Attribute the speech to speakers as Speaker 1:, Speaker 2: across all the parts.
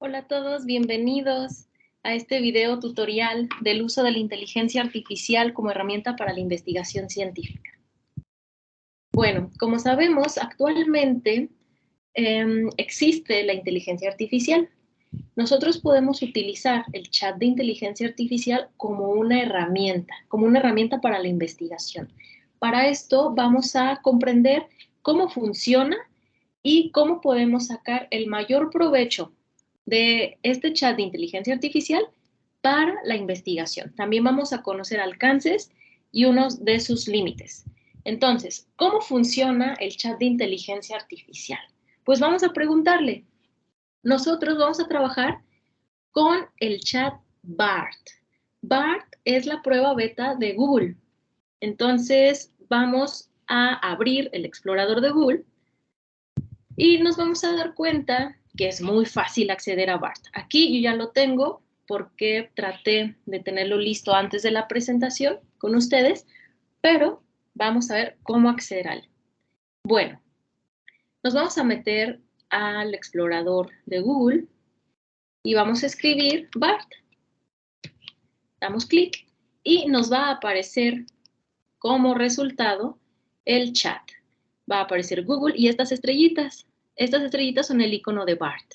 Speaker 1: Hola a todos, bienvenidos a este video tutorial del uso de la inteligencia artificial como herramienta para la investigación científica. Bueno, como sabemos, actualmente existe la inteligencia artificial. Nosotros podemos utilizar el chat de inteligencia artificial como una herramienta para la investigación. Para esto vamos a comprender cómo funciona y cómo podemos sacar el mayor provecho de este chat de inteligencia artificial para la investigación. También vamos a conocer alcances y unos de sus límites. Entonces, ¿cómo funciona el chat de inteligencia artificial? Pues vamos a preguntarle. Nosotros vamos a trabajar con el chat BART. BART es la prueba beta de Google. Entonces, vamos a abrir el explorador de Google y nos vamos a dar cuenta que es muy fácil acceder a BART. Aquí yo ya lo tengo porque traté de tenerlo listo antes de la presentación con ustedes, pero vamos a ver cómo acceder a él. Bueno, nos vamos a meter al explorador de Google y vamos a escribir BART. Damos clic y nos va a aparecer como resultado el chat. Va a aparecer Google y estas estrellitas. Estas estrellitas son el icono de BART.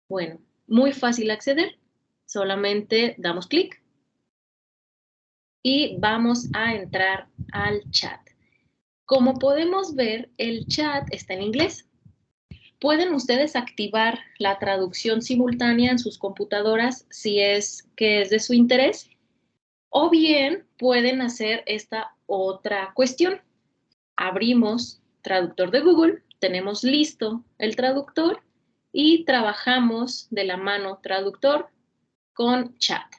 Speaker 1: Bueno, muy fácil acceder. Solamente damos clic y vamos a entrar al chat. Como podemos ver, el chat está en inglés. Pueden ustedes activar la traducción simultánea en sus computadoras si es que es de su interés, o bien pueden hacer esta otra cuestión. Abrimos traductor de Google, tenemos listo el traductor y trabajamos de la mano traductor con chat.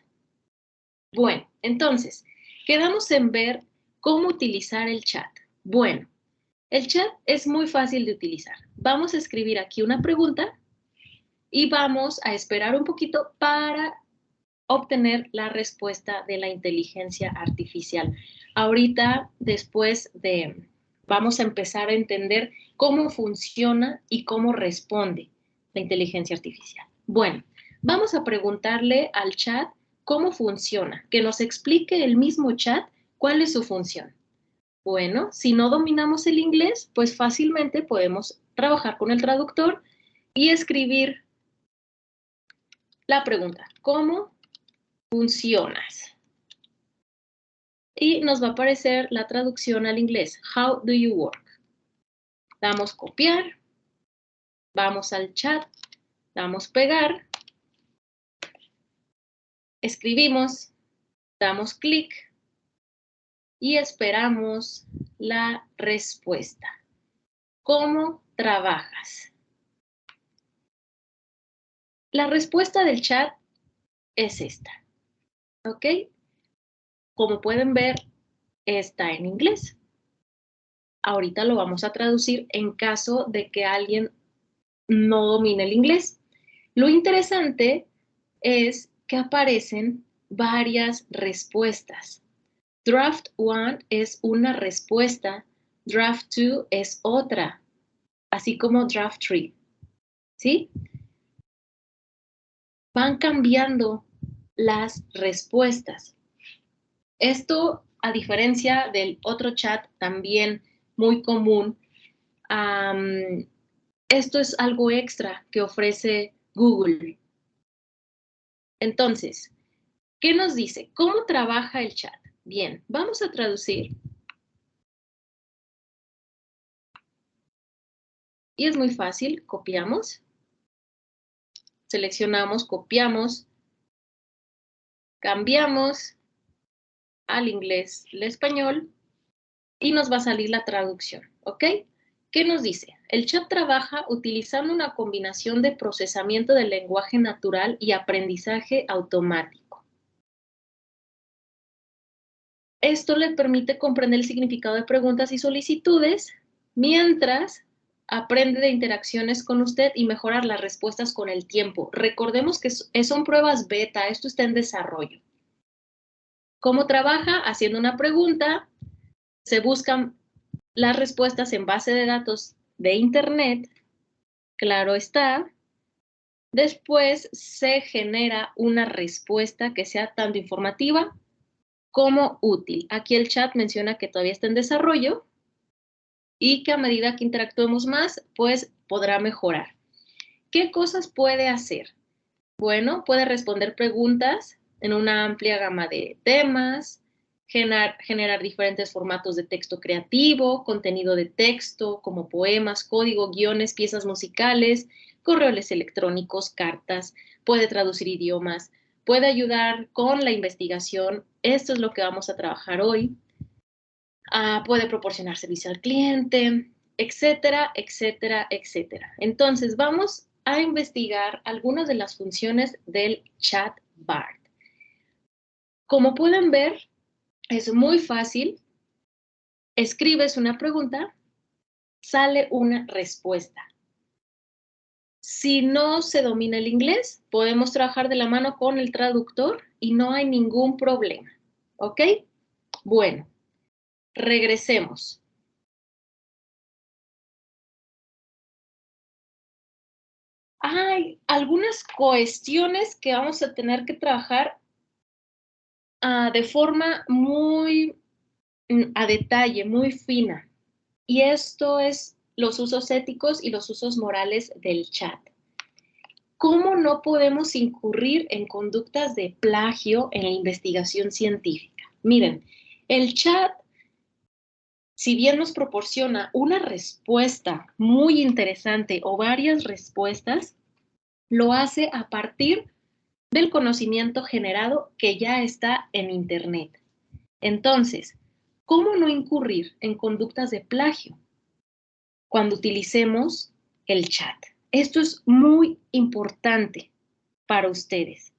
Speaker 1: Bueno, entonces, quedamos en ver cómo utilizar el chat. Bueno, el chat es muy fácil de utilizar. Vamos a escribir aquí una pregunta y vamos a esperar un poquito para obtener la respuesta de la inteligencia artificial. Ahorita, vamos a empezar a entender cómo funciona y cómo responde la inteligencia artificial. Bueno, vamos a preguntarle al chat cómo funciona, que nos explique el mismo chat cuál es su función. Bueno, si no dominamos el inglés, pues fácilmente podemos trabajar con el traductor y escribir la pregunta, ¿cómo funcionas? Y nos va a aparecer la traducción al inglés, How do you work? Damos copiar, vamos al chat, damos pegar, escribimos, damos clic y esperamos la respuesta. ¿Cómo trabajas? La respuesta del chat es esta, ¿ok? Como pueden ver, está en inglés. Ahorita lo vamos a traducir en caso de que alguien no domine el inglés. Lo interesante es que aparecen varias respuestas. Draft 1 es una respuesta, Draft 2 es otra, así como Draft 3, ¿sí? Van cambiando las respuestas. Esto, a diferencia del otro chat también muy común, esto es algo extra que ofrece Google. Entonces, ¿qué nos dice? ¿Cómo trabaja el chat? Bien, vamos a traducir. Y es muy fácil, copiamos, seleccionamos, copiamos, cambiamos al inglés, el español, y nos va a salir la traducción, ¿ok? ¿Qué nos dice? El chat trabaja utilizando una combinación de procesamiento del lenguaje natural y aprendizaje automático. Esto le permite comprender el significado de preguntas y solicitudes mientras aprende de interacciones con usted y mejorar las respuestas con el tiempo. Recordemos que son pruebas beta, esto está en desarrollo. ¿Cómo trabaja? Haciendo una pregunta, se buscan las respuestas en base de datos de Internet, claro está, Después se genera una respuesta que sea tanto informativa como útil. Aquí el chat menciona que todavía está en desarrollo y que a medida que interactuemos más, pues podrá mejorar. ¿Qué cosas puede hacer? Bueno, puede responder preguntas en una amplia gama de temas, generar diferentes formatos de texto creativo, contenido de texto como poemas, código, guiones, piezas musicales, correos electrónicos, cartas, puede traducir idiomas, puede ayudar con la investigación. Esto es lo que vamos a trabajar hoy. Puede proporcionar servicio al cliente, etcétera, etcétera, etcétera. Entonces, vamos a investigar algunas de las funciones del chat BART. Como pueden ver, es muy fácil. Escribes una pregunta, sale una respuesta. Si no se domina el inglés, podemos trabajar de la mano con el traductor y no hay ningún problema. ¿Ok? Bueno, regresemos. Hay algunas cuestiones que vamos a tener que trabajar de forma muy a detalle, muy fina. Y esto es los usos éticos y los usos morales del chat. ¿Cómo no podemos incurrir en conductas de plagio en la investigación científica? Miren, el chat, si bien nos proporciona una respuesta muy interesante o varias respuestas, lo hace a partir del conocimiento generado que ya está en Internet. Entonces, ¿cómo no incurrir en conductas de plagio cuando utilicemos el chat? Esto es muy importante para ustedes.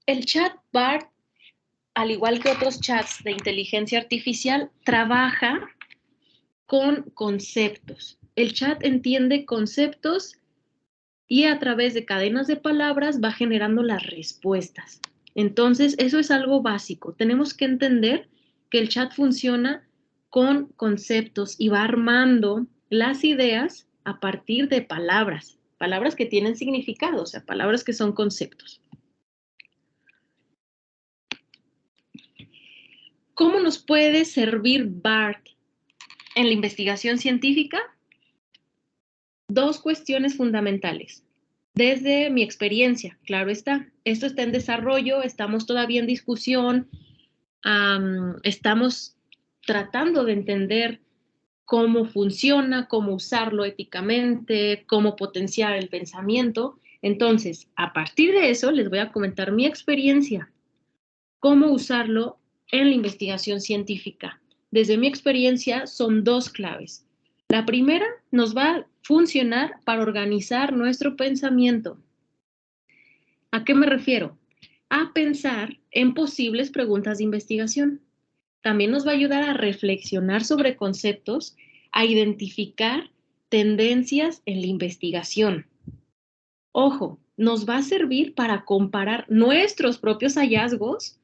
Speaker 1: El chat BART, al igual que otros chats de inteligencia artificial, trabaja con conceptos. El chat entiende conceptos y a través de cadenas de palabras va generando las respuestas. Entonces, eso es algo básico. Tenemos que entender que el chat funciona con conceptos y va armando las ideas a partir de palabras, palabras que tienen significado, o sea, palabras que son conceptos. ¿Cómo nos puede servir BART en la investigación científica? Dos cuestiones fundamentales. Desde mi experiencia, claro está, esto está en desarrollo, estamos todavía en discusión, estamos tratando de entender cómo funciona, cómo usarlo éticamente, cómo potenciar el pensamiento. Entonces, a partir de eso, les voy a comentar mi experiencia, cómo usarlo en la investigación científica. Desde mi experiencia, son dos claves. La primera nos va a funcionar para organizar nuestro pensamiento. ¿A qué me refiero? A pensar en posibles preguntas de investigación. También nos va a ayudar a reflexionar sobre conceptos, a identificar tendencias en la investigación. Ojo, nos va a servir para comparar nuestros propios hallazgos,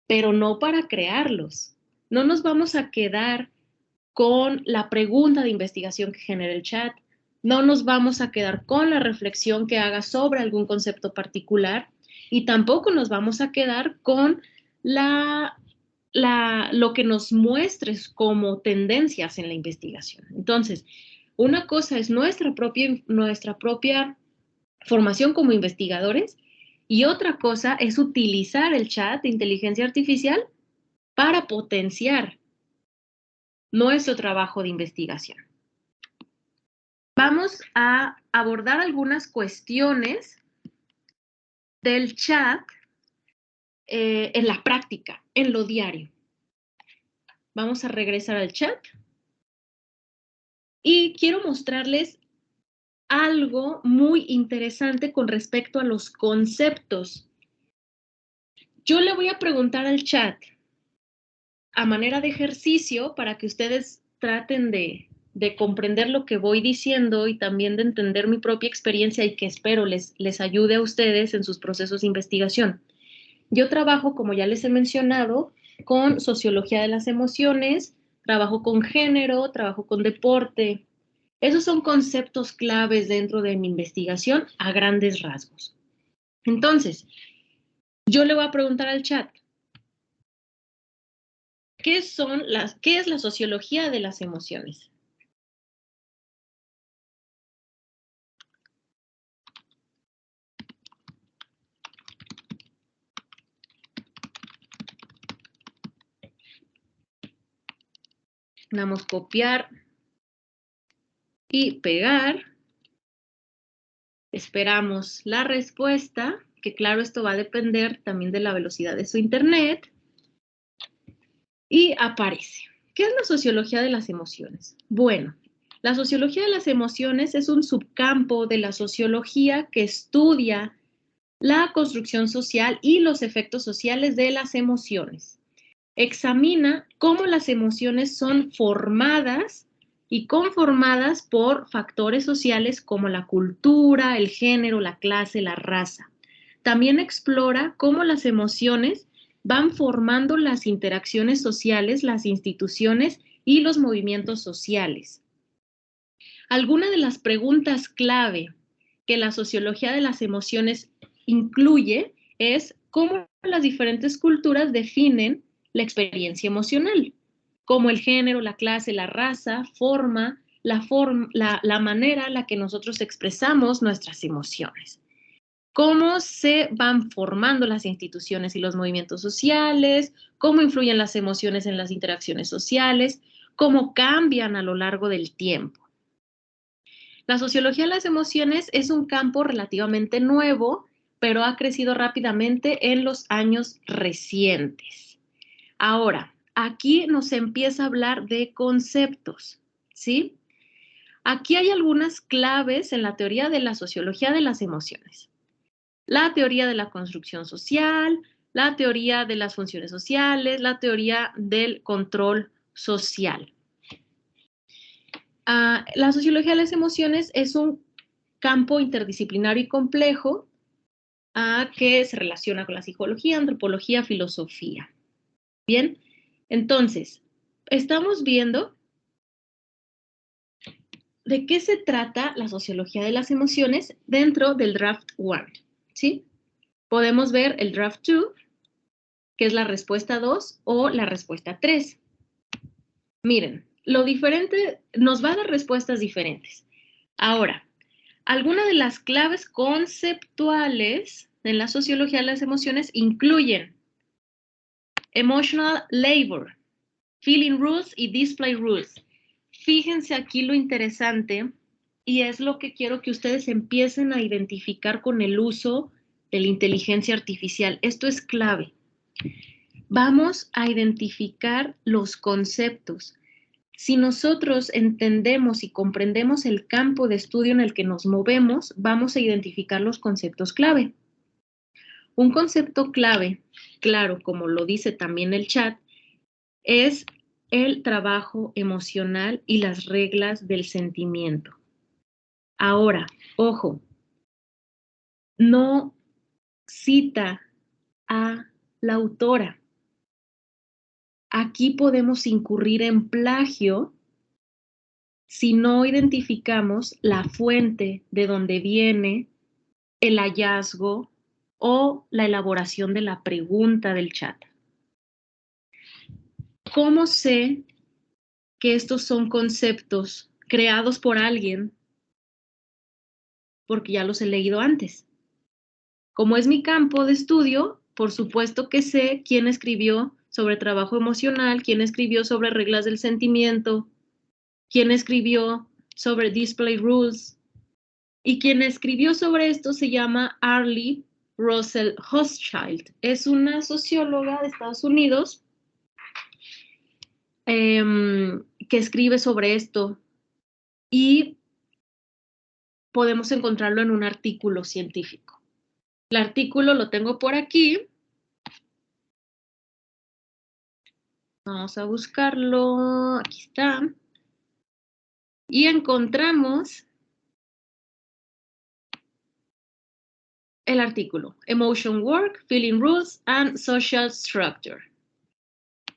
Speaker 1: pero no para crearlos. No nos vamos a quedar con la pregunta de investigación que genera el chat, no nos vamos a quedar con la reflexión que haga sobre algún concepto particular y tampoco nos vamos a quedar con lo que nos muestres como tendencias en la investigación. Entonces, una cosa es nuestra propia formación como investigadores y otra cosa es utilizar el chat de inteligencia artificial para potenciar nuestro trabajo de investigación. Vamos a abordar algunas cuestiones del chat en la práctica, en lo diario. Vamos a regresar al chat y quiero mostrarles algo muy interesante con respecto a los conceptos. Yo le voy a preguntar al chat a manera de ejercicio para que ustedes traten de comprender lo que voy diciendo y también de entender mi propia experiencia y que espero les ayude a ustedes en sus procesos de investigación. Yo trabajo, como ya les he mencionado, con sociología de las emociones, trabajo con género, trabajo con deporte, Esos son conceptos claves dentro de mi investigación a grandes rasgos. Entonces, yo le voy a preguntar al chat, ¿qué es la sociología de las emociones? Damos copiar y pegar. Esperamos la respuesta, que claro, esto va a depender también de la velocidad de su internet. Y aparece. ¿Qué es la sociología de las emociones? Bueno, la sociología de las emociones es un subcampo de la sociología que estudia la construcción social y los efectos sociales de las emociones. Examina cómo las emociones son formadas y conformadas por factores sociales como la cultura, el género, la clase, la raza. También explora cómo las emociones van formando las interacciones sociales, las instituciones y los movimientos sociales. Algunas de las preguntas clave que la sociología de las emociones incluye es cómo las diferentes culturas definen la experiencia emocional, cómo el género, la clase, la raza forma la manera en la que nosotros expresamos nuestras emociones. Cómo se van formando las instituciones y los movimientos sociales, cómo influyen las emociones en las interacciones sociales, cómo cambian a lo largo del tiempo. La sociología de las emociones es un campo relativamente nuevo, pero ha crecido rápidamente en los años recientes. Ahora, aquí nos empieza a hablar de conceptos, ¿sí? Aquí hay algunas claves en la teoría de la sociología de las emociones. La teoría de la construcción social, la teoría de las funciones sociales, la teoría del control social. La sociología de las emociones es un campo interdisciplinario y complejo que se relaciona con la psicología, antropología, filosofía. Bien, entonces, estamos viendo de qué se trata la sociología de las emociones dentro del draft 1, ¿sí? Podemos ver el draft 2, que es la respuesta 2 o la respuesta 3. Miren, lo diferente nos va a dar respuestas diferentes. Ahora, algunas de las claves conceptuales en la sociología de las emociones incluyen emotional labor, feeling rules y display rules. Fíjense aquí lo interesante y es lo que quiero que ustedes empiecen a identificar con el uso de la inteligencia artificial. Esto es clave. Vamos a identificar los conceptos. Si nosotros entendemos y comprendemos el campo de estudio en el que nos movemos, vamos a identificar los conceptos clave. Un concepto clave, claro, como lo dice también el chat, es el trabajo emocional y las reglas del sentimiento. Ahora, ojo, no cita a la autora. Aquí podemos incurrir en plagio si no identificamos la fuente de donde viene el hallazgo o la elaboración de la pregunta del chat. ¿Cómo sé que estos son conceptos creados por alguien? Porque ya los he leído antes. Como es mi campo de estudio, por supuesto que sé quién escribió sobre trabajo emocional, quién escribió sobre reglas del sentimiento, quién escribió sobre display rules. Y quien escribió sobre esto se llama Arlie Russell Hochschild. Es una socióloga de Estados Unidos que escribe sobre esto y podemos encontrarlo en un artículo científico. El artículo lo tengo por aquí. Vamos a buscarlo. Aquí está. Y encontramos el artículo, Emotion Work, Feeling Rules and Social Structure.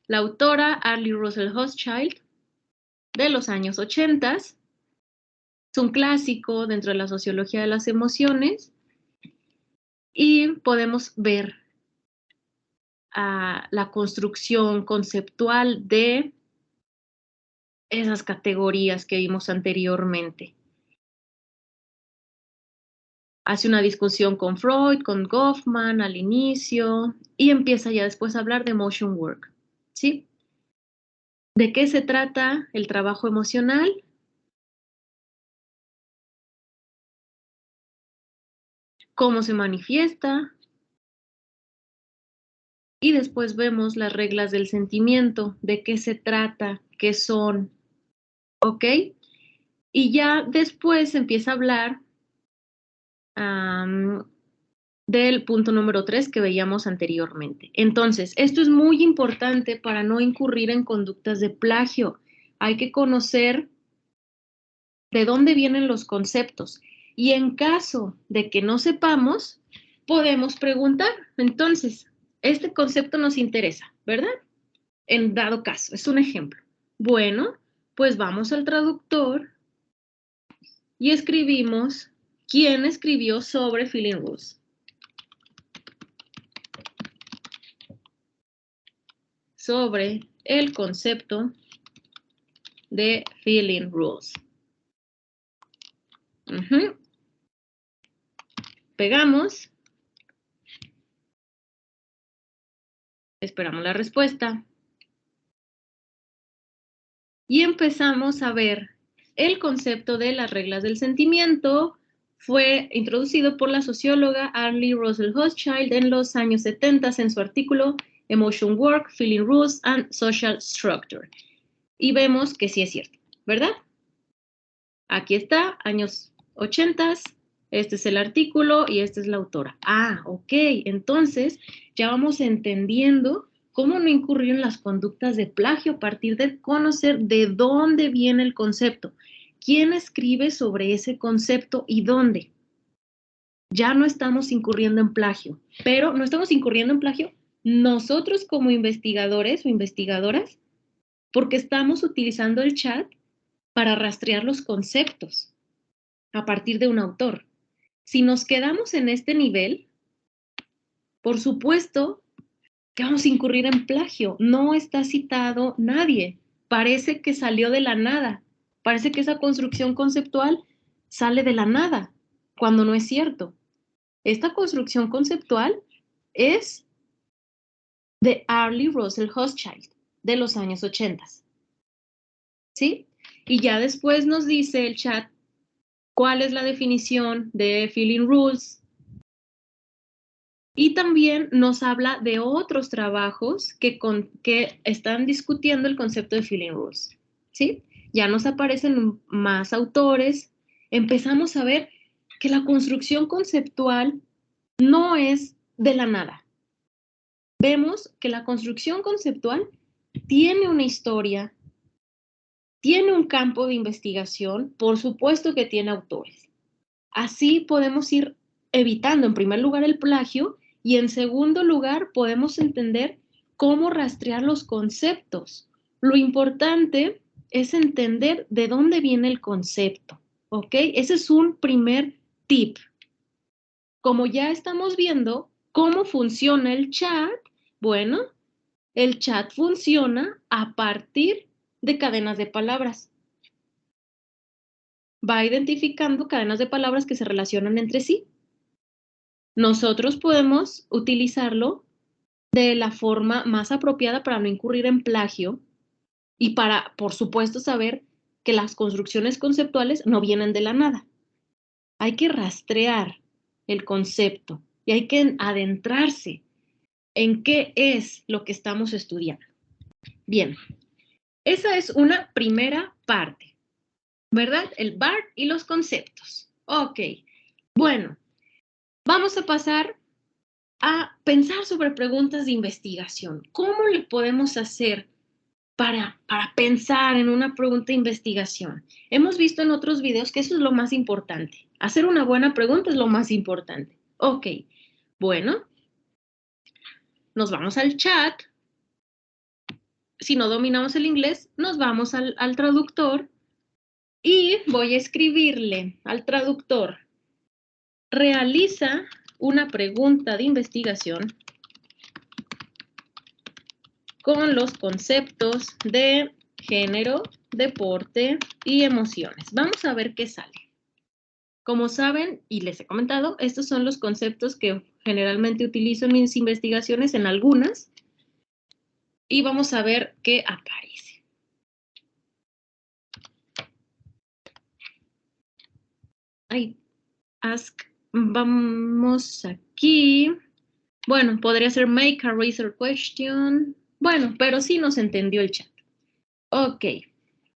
Speaker 1: La autora, Arlie Russell Hochschild, de los años 80, Es un clásico dentro de la sociología de las emociones y podemos ver la construcción conceptual de esas categorías que vimos anteriormente. Hace una discusión con Freud, con Goffman al inicio y empieza ya después a hablar de emotion work, ¿sí? ¿De qué se trata el trabajo emocional? ¿Cómo se manifiesta? Y después vemos las reglas del sentimiento, de qué se trata, qué son, ¿ok? Y ya después empieza a hablar del punto número 3 que veíamos anteriormente. Entonces, esto es muy importante para no incurrir en conductas de plagio. Hay que conocer de dónde vienen los conceptos. Y en caso de que no sepamos, podemos preguntar. Entonces, este concepto nos interesa, ¿verdad? En dado caso, es un ejemplo. Bueno, pues vamos al traductor y escribimos quién escribió sobre Feeling Rules. Sobre el concepto de Feeling Rules. Pegamos. Esperamos la respuesta. Y empezamos a ver el concepto de las reglas del sentimiento. Fue introducido por la socióloga Arlie Russell Hochschild en los años 70 en su artículo Emotion Work, Feeling Rules and Social Structure. Y vemos que sí es cierto, ¿verdad? Aquí está, años 80, este es el artículo y esta es la autora. Ah, ok, entonces ya vamos entendiendo cómo no incurrir en las conductas de plagio a partir de conocer de dónde viene el concepto, quién escribe sobre ese concepto y dónde. Ya no estamos incurriendo en plagio, pero no estamos incurriendo en plagio nosotros como investigadores o investigadoras, porque estamos utilizando el chat para rastrear los conceptos a partir de un autor. Si nos quedamos en este nivel, por supuesto que vamos a incurrir en plagio. No está citado nadie. Parece que salió de la nada. Parece que esa construcción conceptual sale de la nada, cuando no es cierto. Esta construcción conceptual es de Arlie Russell Hochschild, de los años 80. ¿Sí? Y ya después nos dice el chat cuál es la definición de Feeling Rules. Y también nos habla de otros trabajos que están discutiendo el concepto de Feeling Rules. ¿Sí? Ya nos aparecen más autores. Empezamos a ver que la construcción conceptual no es de la nada. Vemos que la construcción conceptual tiene una historia, tiene un campo de investigación, por supuesto que tiene autores. Así podemos ir evitando, en primer lugar, el plagio y en segundo lugar, podemos entender cómo rastrear los conceptos. Lo importante es entender de dónde viene el concepto, ¿ok? Ese es un primer tip. Como ya estamos viendo cómo funciona el chat, bueno, el chat funciona a partir de cadenas de palabras. Va identificando cadenas de palabras que se relacionan entre sí. Nosotros podemos utilizarlo de la forma más apropiada para no incurrir en plagio y para, por supuesto, saber que las construcciones conceptuales no vienen de la nada. Hay que rastrear el concepto y hay que adentrarse en qué es lo que estamos estudiando. Bien, esa es una primera parte, ¿verdad? El BART y los conceptos. Ok, bueno, vamos a pasar a pensar sobre preguntas de investigación. ¿Cómo le podemos hacer para pensar en una pregunta de investigación? Hemos visto en otros videos que eso es lo más importante. Hacer una buena pregunta es lo más importante. Ok, bueno, nos vamos al chat. Si no dominamos el inglés, nos vamos al traductor Y voy a escribirle al traductor, realiza una pregunta de investigación con los conceptos de género, deporte y emociones. Vamos a ver qué sale. Como saben, y les he comentado, estos son los conceptos que generalmente utilizo en mis investigaciones, en algunas, y vamos a ver qué aparece. Vamos aquí. Bueno, podría ser make a research question. Bueno, pero sí nos entendió el chat. Ok,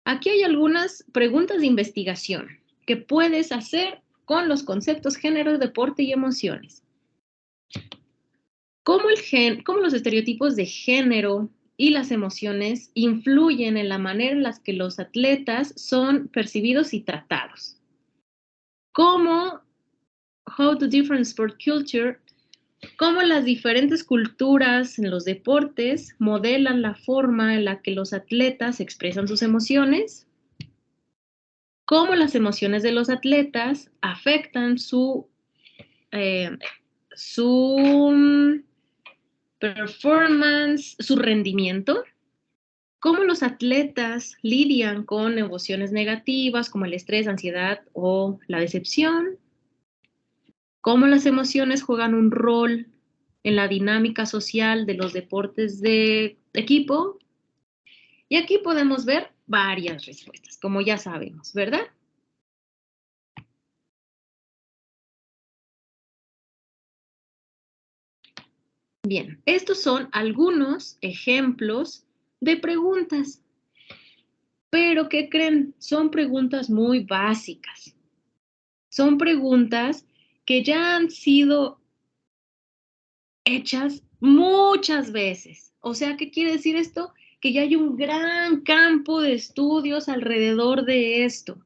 Speaker 1: aquí hay algunas preguntas de investigación que puedes hacer con los conceptos género, deporte y emociones. ¿Cómo los estereotipos de género y las emociones influyen en la manera en la que los atletas son percibidos y tratados? ¿Cómo how the different sport culture, cómo las diferentes culturas en los deportes modelan la forma en la que los atletas expresan sus emociones? ¿Cómo las emociones de los atletas afectan su performance, su rendimiento? ¿Cómo los atletas lidian con emociones negativas como el estrés, ansiedad o la decepción? ¿Cómo las emociones juegan un rol en la dinámica social de los deportes de equipo? Y aquí podemos ver varias respuestas, como ya sabemos, ¿verdad? Bien, estos son algunos ejemplos de preguntas. Pero, ¿qué creen? Son preguntas muy básicas. Son preguntas que ya han sido hechas muchas veces. O sea, ¿qué quiere decir esto? Que ya hay un gran campo de estudios alrededor de esto.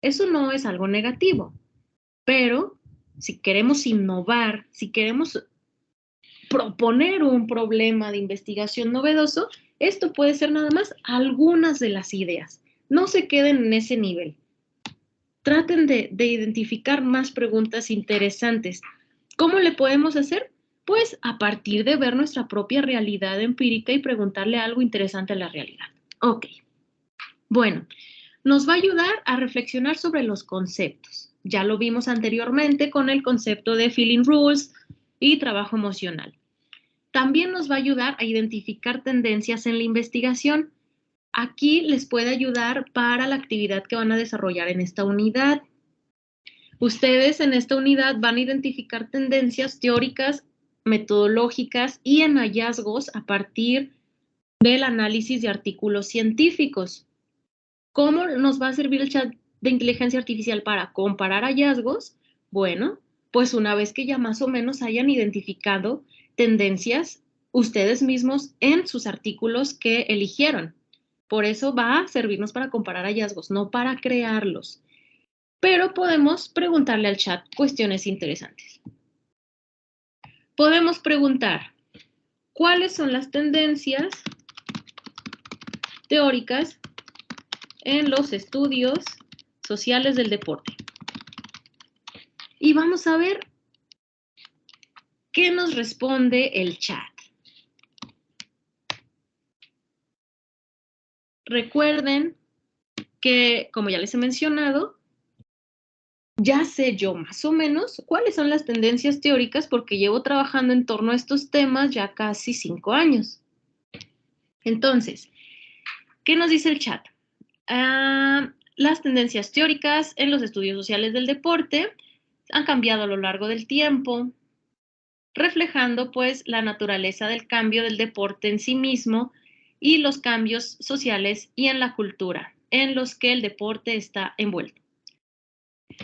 Speaker 1: Eso no es algo negativo, pero si queremos innovar, si queremos proponer un problema de investigación novedoso, esto puede ser nada más algunas de las ideas. No se queden en ese nivel. Traten de identificar más preguntas interesantes. ¿Cómo le podemos hacer? Pues a partir de ver nuestra propia realidad empírica y preguntarle algo interesante a la realidad. Ok. Bueno, nos va a ayudar a reflexionar sobre los conceptos. Ya lo vimos anteriormente con el concepto de feeling rules y trabajo emocional. También nos va a ayudar a identificar tendencias en la investigación. Aquí les puede ayudar para la actividad que van a desarrollar en esta unidad. Ustedes en esta unidad van a identificar tendencias teóricas, metodológicas y en hallazgos a partir del análisis de artículos científicos. ¿Cómo nos va a servir el chat de inteligencia artificial para comparar hallazgos? Bueno, pues una vez que ya más o menos hayan identificado tendencias ustedes mismos en sus artículos que eligieron. Por eso va a servirnos para comparar hallazgos, no para crearlos. Pero podemos preguntarle al chat cuestiones interesantes. Podemos preguntar, ¿cuáles son las tendencias teóricas en los estudios sociales del deporte? Y vamos a ver qué nos responde el chat. Recuerden que, como ya les he mencionado, ya sé yo más o menos cuáles son las tendencias teóricas porque llevo trabajando en torno a estos temas ya casi 5 años. Entonces, ¿qué nos dice el chat? Las tendencias teóricas en los estudios sociales del deporte han cambiado a lo largo del tiempo, reflejando pues la naturaleza del cambio del deporte en sí mismo y los cambios sociales y en la cultura en los que el deporte está envuelto.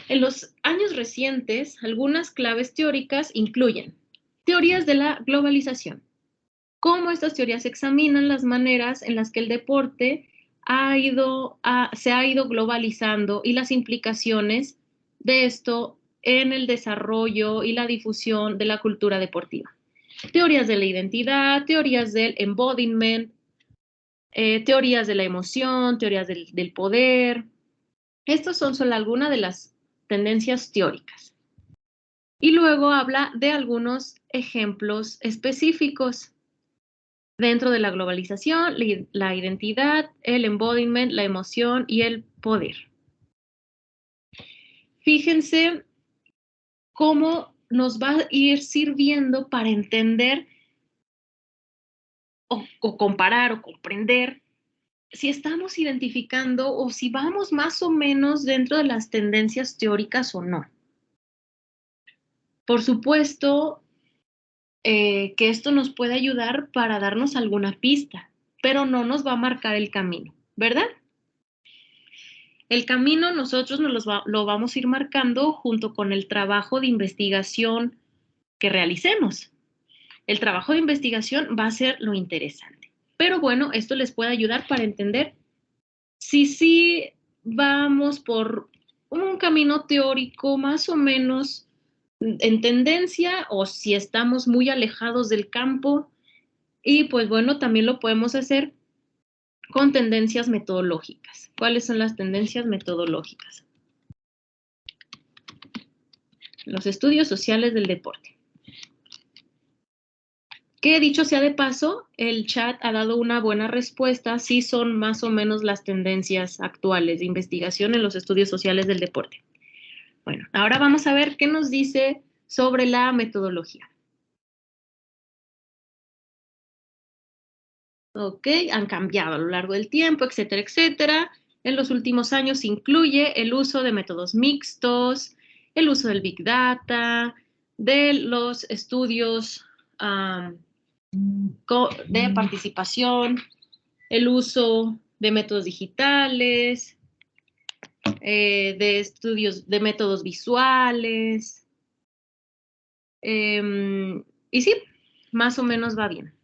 Speaker 1: En los años recientes, algunas claves teóricas incluyen teorías de la globalización, cómo estas teorías examinan las maneras en las que el deporte se ha ido globalizando y las implicaciones de esto en el desarrollo y la difusión de la cultura deportiva. Teorías de la identidad, teorías del embodiment, teorías de la emoción, teorías del poder, Estos son solo algunas de las tendencias teóricas. Y luego habla de algunos ejemplos específicos dentro de la globalización, la identidad, el embodiment, la emoción y el poder. Fíjense cómo nos va a ir sirviendo para entender o comparar o comprender si estamos identificando o si vamos más o menos dentro de las tendencias teóricas o no. Por supuesto que esto nos puede ayudar para darnos alguna pista, pero no nos va a marcar el camino, ¿verdad? El camino nosotros lo vamos a ir marcando junto con el trabajo de investigación que realicemos. El trabajo de investigación va a ser lo interesante. Pero bueno, esto les puede ayudar para entender si sí vamos por un camino teórico más o menos en tendencia o si estamos muy alejados del campo. Y pues bueno, también lo podemos hacer con tendencias metodológicas. ¿Cuáles son las tendencias metodológicas? Los estudios sociales del deporte. Que dicho sea de paso, el chat ha dado una buena respuesta, sí son más o menos las tendencias actuales de investigación en los estudios sociales del deporte. Bueno, ahora vamos a ver qué nos dice sobre la metodología. Ok, han cambiado a lo largo del tiempo, etcétera, etcétera. En los últimos años incluye el uso de métodos mixtos, el uso del Big Data, de los estudios de participación, el uso de métodos digitales, de estudios de métodos visuales. Y sí, más o menos va bien.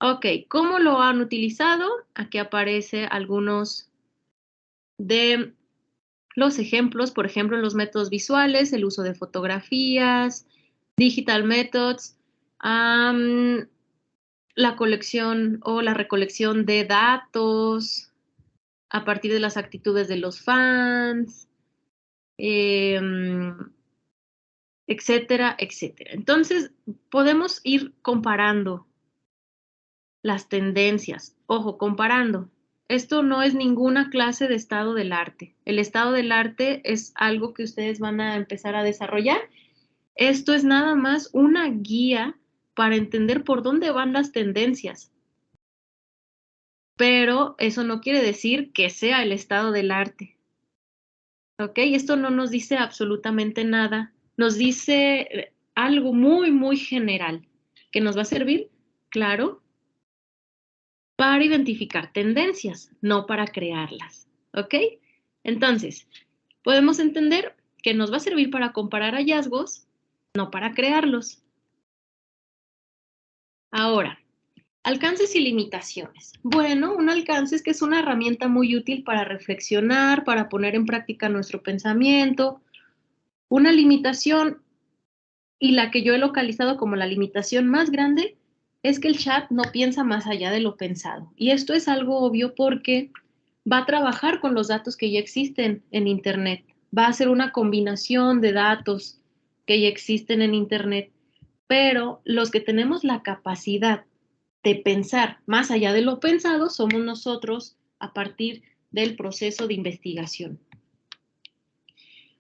Speaker 1: Ok, ¿cómo lo han utilizado? Aquí aparece algunos de los ejemplos, por ejemplo, los métodos visuales, el uso de fotografías, digital methods, la colección o la recolección de datos a partir de las actitudes de los fans, etcétera, etcétera. Entonces, podemos ir comparando las tendencias. Ojo, comparando. Esto no es ninguna clase de estado del arte. El estado del arte es algo que ustedes van a empezar a desarrollar. Esto es nada más una guía para entender por dónde van las tendencias. Pero eso no quiere decir que sea el estado del arte. ¿Ok? Esto no nos dice absolutamente nada. Nos dice algo muy, muy general que nos va a servir, claro, para identificar tendencias, no para crearlas. ¿Ok? Entonces, podemos entender que nos va a servir para comparar hallazgos, no para crearlos. Ahora, alcances y limitaciones. Bueno, un alcance es que es una herramienta muy útil para reflexionar, para poner en práctica nuestro pensamiento. Una limitación, y la que yo he localizado como la limitación más grande, es que el chat no piensa más allá de lo pensado. Y esto es algo obvio porque va a trabajar con los datos que ya existen en Internet. Va a hacer una combinación de datos que ya existen en Internet, pero los que tenemos la capacidad de pensar más allá de lo pensado somos nosotros a partir del proceso de investigación.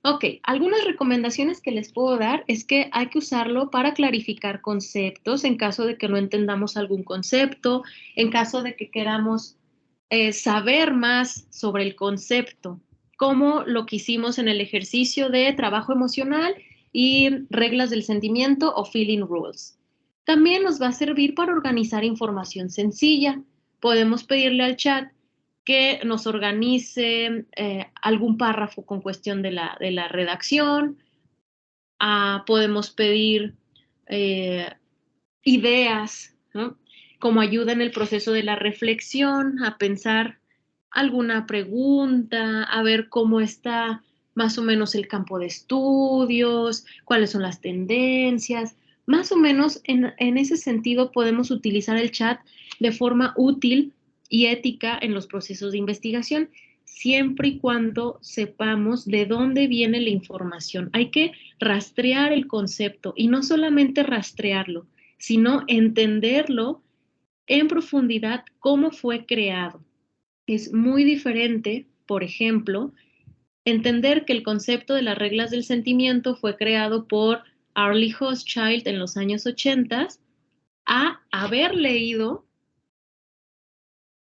Speaker 1: Ok, algunas recomendaciones que les puedo dar es que hay que usarlo para clarificar conceptos en caso de que no entendamos algún concepto, en caso de que queramos saber más sobre el concepto, como lo que hicimos en el ejercicio de trabajo emocional y reglas del sentimiento o feeling rules. También nos va a servir para organizar información sencilla. Podemos pedirle al chat que nos organice algún párrafo con cuestión de la redacción. Podemos pedir ideas, ¿no? Como ayuda en el proceso de la reflexión, a pensar alguna pregunta, a ver cómo está más o menos el campo de estudios, cuáles son las tendencias. Más o menos en ese sentido podemos utilizar el chat de forma útil y ética en los procesos de investigación, siempre y cuando sepamos de dónde viene la información. Hay que rastrear el concepto y no solamente rastrearlo, sino entenderlo en profundidad cómo fue creado. Es muy diferente, por ejemplo, entender que el concepto de las reglas del sentimiento fue creado por Arlie Hochschild en los años 80 a haber leído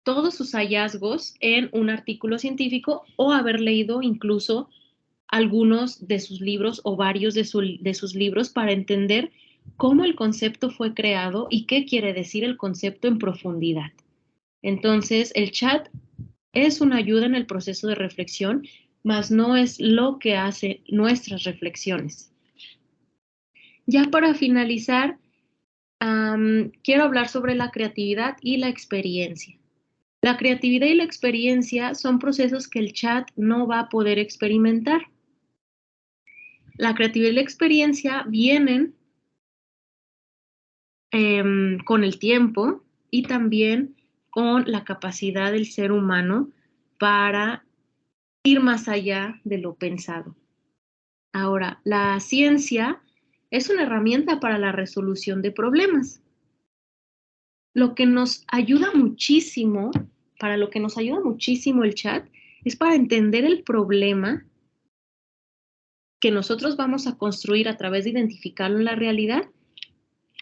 Speaker 1: todos sus hallazgos en un artículo científico o haber leído incluso algunos de sus libros o varios de sus libros para entender cómo el concepto fue creado y qué quiere decir el concepto en profundidad. Entonces, el chat es una ayuda en el proceso de reflexión, mas no es lo que hace nuestras reflexiones. Ya para finalizar, quiero hablar sobre la creatividad y la experiencia. La creatividad y la experiencia son procesos que el chat no va a poder experimentar. La creatividad y la experiencia vienen con el tiempo y también con la capacidad del ser humano para ir más allá de lo pensado. Ahora, la ciencia es una herramienta para la resolución de problemas. Lo que nos ayuda muchísimo, para lo que nos ayuda muchísimo el chat, es para entender el problema que nosotros vamos a construir a través de identificarlo en la realidad,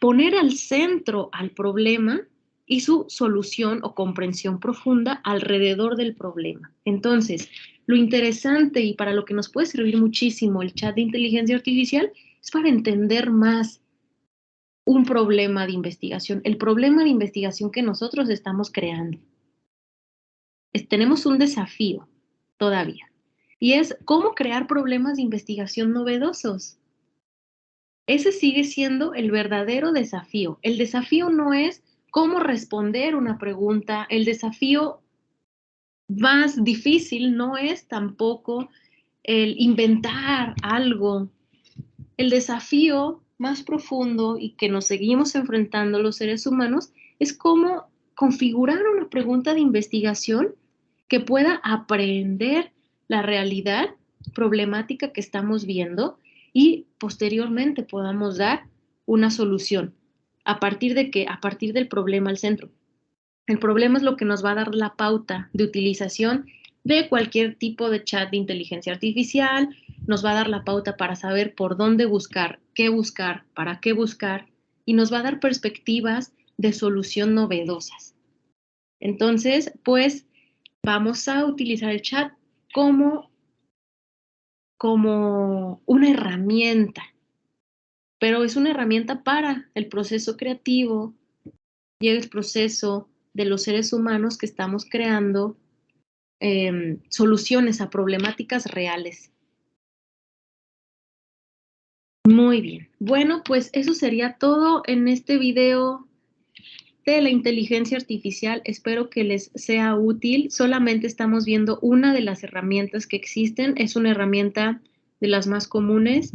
Speaker 1: poner al centro al problema y su solución o comprensión profunda alrededor del problema. Entonces, lo interesante y para lo que nos puede servir muchísimo el chat de inteligencia artificial es para entender más un problema de investigación, el problema de investigación que nosotros estamos creando. Tenemos un desafío todavía y es cómo crear problemas de investigación novedosos. Ese sigue siendo el verdadero desafío. El desafío no es cómo responder una pregunta, el desafío más difícil no es tampoco el inventar algo. El desafío más profundo y que nos seguimos enfrentando los seres humanos es cómo configurar una pregunta de investigación que pueda aprender la realidad problemática que estamos viendo y posteriormente podamos dar una solución. ¿A partir de qué? A partir del problema al centro. El problema es lo que nos va a dar la pauta de utilización de cualquier tipo de chat de inteligencia artificial, nos va a dar la pauta para saber por dónde buscar, para qué buscar, y nos va a dar perspectivas de solución novedosas. Entonces, pues, vamos a utilizar el chat como una herramienta, pero es una herramienta para el proceso creativo y el proceso de los seres humanos que estamos creando soluciones a problemáticas reales. Muy bien. Bueno, pues eso sería todo en este video de la inteligencia artificial. Espero que les sea útil. Solamente estamos viendo una de las herramientas que existen. Es una herramienta de las más comunes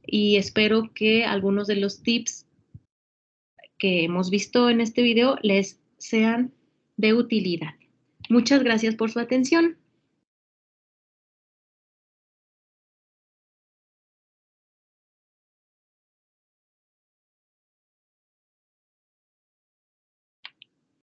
Speaker 1: y espero que algunos de los tips que hemos visto en este video les sean de utilidad. Muchas gracias por su atención.